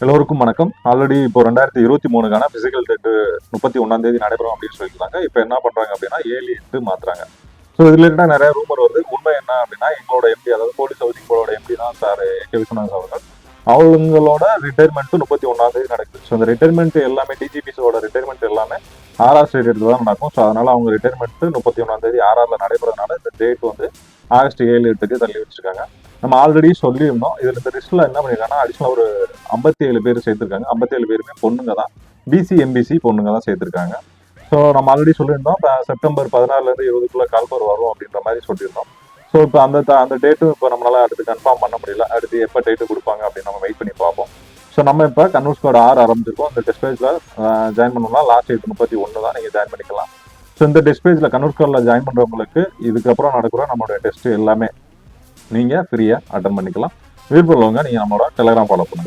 எல்லோருக்கும் வணக்கம். ஆல்ரெடி இப்போ 2023க்கான பிசிக்கல் டெஸ்ட் 31ஆம் தேதி நடைபெறும் அப்படின்னு சொல்லியிருந்தாங்க. இப்போ என்ன பண்றாங்க அப்படின்னா 7/8 மாத்துறாங்க. ஸோ இது ரிலேட்டடா நிறைய ரூமர் வருது. உண்மை என்ன அப்படின்னா எங்களோட எம்பி, அதாவது போலீஸ் ஹவுசிங் போர்டோட எம்பி தான் சார் கே விஸ்வநாதன் அவர்கள். அவங்களோட ரிட்டையர்மெண்ட் 31ஆம் தேதி நடக்குது. ஸோ இந்த ரிட்டையர்மெண்ட் எல்லாமே டிஜிபிஸோட ரிட்டையர்மெண்ட் எல்லாமே ஆர்ஆர் ஸ்டேடியத்தில் தான் நடக்கும். ஸோ அதனால அவங்க ரிட்டையர்மெண்ட் 31ஆம் தேதி ஆர்ஆர்ல நடைபெறதுனால இந்த டேட் வந்து ஆகஸ்ட் 7-8க்கு தள்ளி வச்சிருக்காங்க. நம்ம ஆல்ரெடி சொல்லியிருந்தோம். இதுல இந்த லிஸ்ட்ல என்ன பண்ணிருக்காங்கன்னா அடிஷனல் ஒரு 57 பேர் சேர்த்திருக்காங்க. 57 பேருமே பொண்ணுங்க தான். பிசி எம்பிசி பொண்ணுங்க தான் சேர்த்திருக்காங்க. ஸோ நம்ம ஆல்ரெடி சொல்லியிருந்தோம். இப்போ செப்டம்பர் 16லேருந்து 20க்குள்ள கால்பர் வரும் அப்படின்ற மாதிரி சொல்லியிருந்தோம். ஸோ இப்போ அந்த டேட்டும் இப்போ நம்மளால அடுத்து கன்ஃபார்ம் பண்ண முடியல. அடுத்து எப்போ டேட்டு கொடுப்பாங்க அப்படின்னு நம்ம வெயிட் பண்ணி பார்ப்போம். ஸோ நம்ம இப்போ கன்வூர் ஸ்குவாட் 6 ஆரம்பிச்சிருக்கோம். இந்த டெஸ்ட் பேஜ்ல ஜாயின் பண்ணணும்னா லாஸ்ட் டேட் 31 தான். நீங்கள் ஜாயின் பண்ணிக்கலாம். ஸோ இந்த டெஸ்ட் பேஜ்ல கன்வூர் ஸ்குவாட்ல ஜாயின் பண்றவங்களுக்கு இதுக்கப்புறம் நடக்கிற நம்மளுடைய டெஸ்ட் எல்லாமே நீங்க ஃப்ரீயா அட்டன் பண்ணிக்கலாம். விருப்பம் உள்ளவங்க நீங்க நம்மளோட டெலிகிராம் ஃபாலோ பண்ணுங்க.